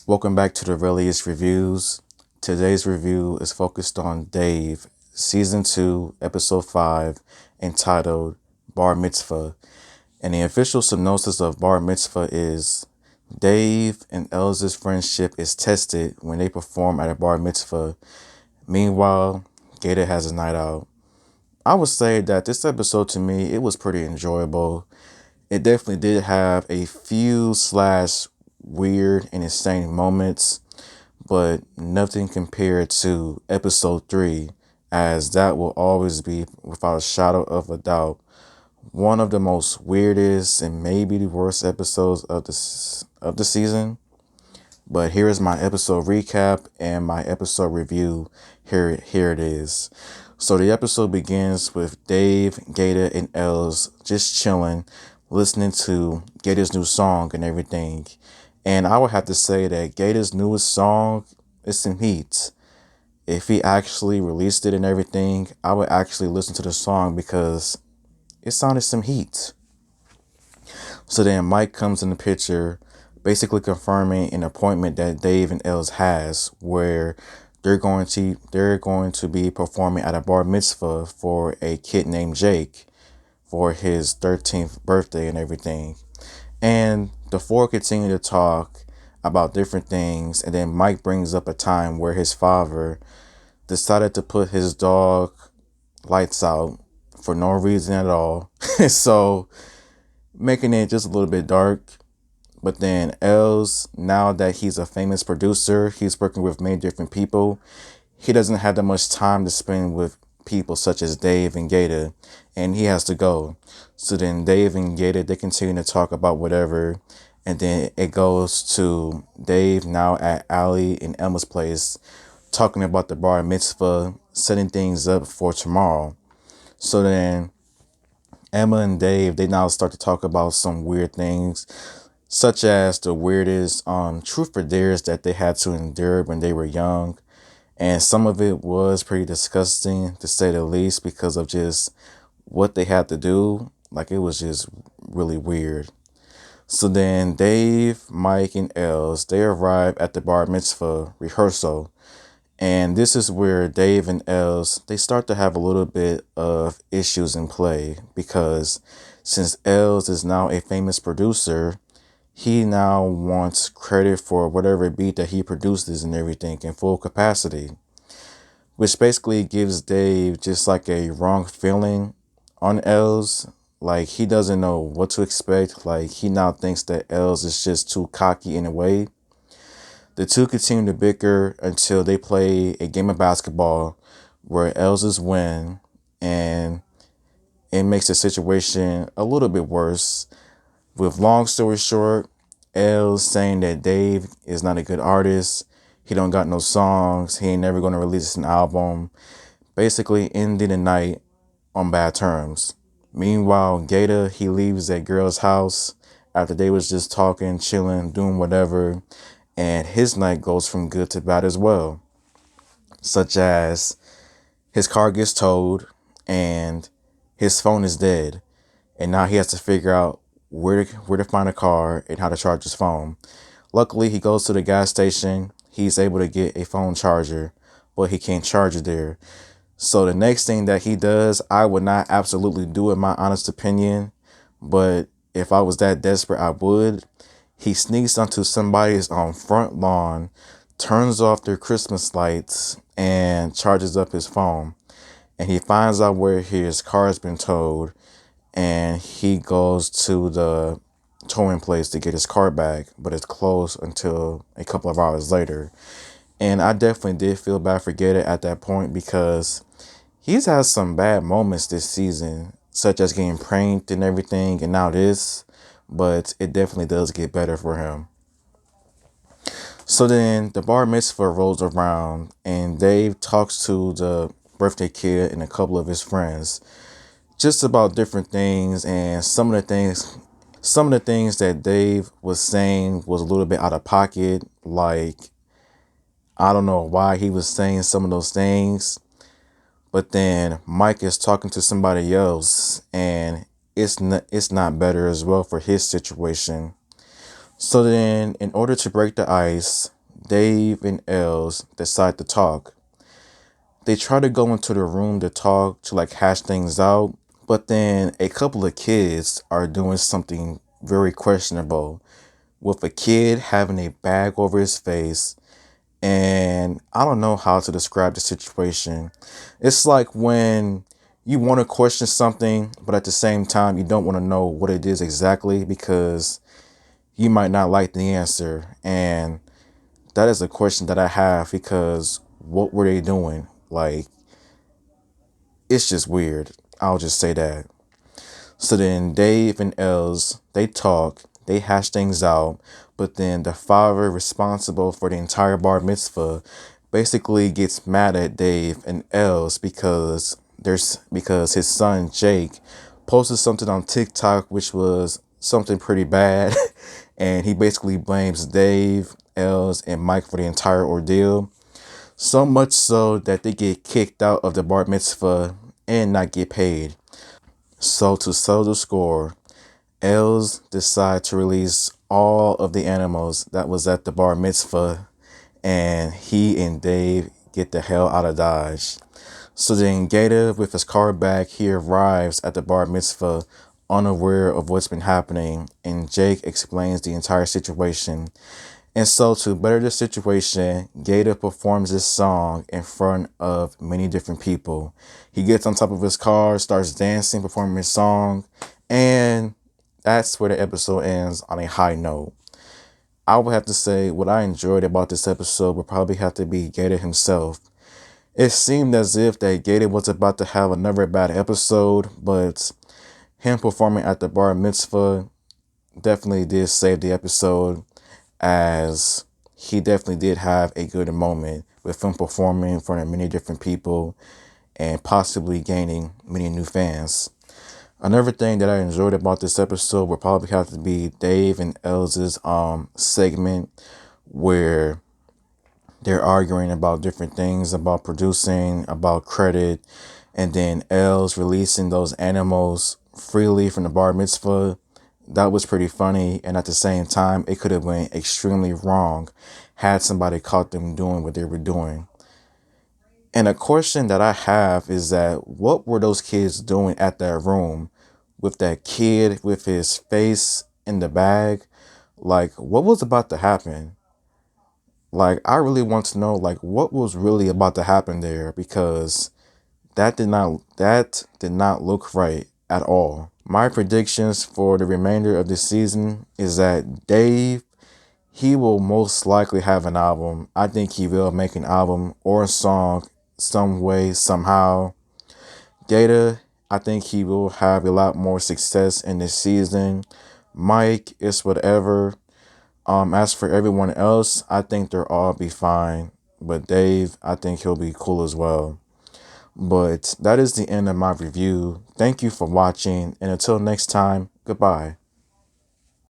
Welcome back to the Reliest Reviews. Today's review is focused on Dave, Season 2, Episode 5, entitled Bar Mitzvah. And the official synopsis of Bar Mitzvah is Dave and Elsa's friendship is tested when they perform at a bar mitzvah. Meanwhile, Gator has a night out. I would say that this episode to me, it was pretty enjoyable. It definitely did have a few slash weird and insane moments, but nothing compared to episode 3, as that will always be, without a shadow of a doubt, one of the most weirdest and maybe the worst episodes of the season. But here is my episode recap and my episode review. Here it is. So the episode begins with Dave, Gator, and Els just chilling, listening to Gator's new song and everything. And I would have to say that Gator's newest song is some heat. If he actually released it and everything, I would actually listen to the song because it sounded some heat. So then Mike comes in the picture, basically confirming an appointment that Dave and Els has, where they're going to be performing at a bar mitzvah for a kid named Jake for his 13th birthday and everything. And the four continue to talk about different things, and then Mike brings up a time where his father decided to put his dog lights out for no reason at all. So making it just a little bit dark. But then Els, now that he's a famous producer, he's working with many different people. He doesn't have that much time to spend with people such as Dave and Gator, and he has to go. So then Dave and Gator, they continue to talk about whatever, and then it goes to Dave now at Allie and Emma's place, talking about the bar mitzvah, setting things up for tomorrow. So then Emma and Dave, they now start to talk about some weird things, such as the weirdest truth or dares that they had to endure when they were young. And some of it was pretty disgusting, to say the least, because of just what they had to do. Like, it was just really weird. So then Dave, Mike, and Els, they arrive at the bar mitzvah rehearsal. And this is where Dave and Els, they start to have a little bit of issues in play, because since Els is now a famous producer, he now wants credit for whatever beat that he produces and everything in full capacity, which basically gives Dave just like a wrong feeling on Els. Like, he doesn't know what to expect. Like, he now thinks that Els is just too cocky in a way. The two continue to bicker until they play a game of basketball where Elsa's win, and it makes the situation a little bit worse. With long story short, Els saying that Dave is not a good artist, he don't got no songs, he ain't never gonna release an album, basically ending the night on bad terms. Meanwhile, Gator, he leaves that girl's house after they was just talking, chilling, doing whatever, and his night goes from good to bad as well. Such as his car gets towed and his phone is dead. And now he has to figure out where to find a car and how to charge his phone. Luckily, he goes to the gas station. He's able to get a phone charger, but he can't charge it there. So the next thing that he does, I would not absolutely do in my honest opinion, but if I was that desperate, I would. He sneaks onto somebody's front lawn, turns off their Christmas lights, and charges up his phone. And he finds out where his car has been towed, and he goes to the towing place to get his car back, but it's closed until a couple of hours later. And I definitely did feel bad for Gator at that point, because he's had some bad moments this season, such as getting pranked and everything, and now this, but it definitely does get better for him. So then the bar mitzvah rolls around, and Dave talks to the birthday kid and a couple of his friends just about different things, and some of the things that Dave was saying was a little bit out of pocket. Like, I don't know why he was saying some of those things, but then Mike is talking to somebody else, and it's not better as well for his situation. So then, in order to break the ice, Dave and Els decide to talk. They try to go into the room to talk, to like hash things out, but then a couple of kids are doing something very questionable, with a kid having a bag over his face. And I don't know how to describe the situation. It's like when you want to question something, but at the same time, you don't want to know what it is exactly because you might not like the answer. And that is a question that I have because what were they doing? Like, it's just weird. I'll just say that. So then Dave and Els, they talk, they hash things out, but then the father responsible for the entire bar mitzvah basically gets mad at Dave and Els because his son Jake posted something on TikTok which was something pretty bad and he basically blames Dave, Els, and Mike for the entire ordeal. So much so that they get kicked out of the bar mitzvah and not get paid. So to settle the score, Els decide to release all of the animals that was at the bar mitzvah, and he and Dave get the hell out of Dodge. So then Gator, with his car back, he arrives at the bar mitzvah unaware of what's been happening, and Jake explains the entire situation. And so to better the situation, Gator performs this song in front of many different people. He gets on top of his car, starts dancing, performing his song, and that's where the episode ends on a high note. I would have to say what I enjoyed about this episode would probably have to be Gator himself. It seemed as if that Gator was about to have another bad episode, but him performing at the bar mitzvah definitely did save the episode, as he definitely did have a good moment with him performing in front of many different people and possibly gaining many new fans. Another thing that I enjoyed about this episode would probably have to be Dave and Els's segment where they're arguing about different things, about producing, about credit, and then Els releasing those animals freely from the bar mitzvah. That was pretty funny, and at the same time, it could have went extremely wrong had somebody caught them doing what they were doing. And a question that I have is that what were those kids doing at that room with that kid with his face in the bag? Like, what was about to happen? Like, I really want to know, like, what was really about to happen there, because that did not look right at all. My predictions for the remainder of this season is that Dave, he will most likely have an album. I think he will make an album or a song some way, somehow. Gator, I think he will have a lot more success in this season. Mike is whatever. As for everyone else, I think they'll all be fine. But Dave, I think he'll be cool as well. But that is the end of my review. Thank you for watching, and until next time, goodbye.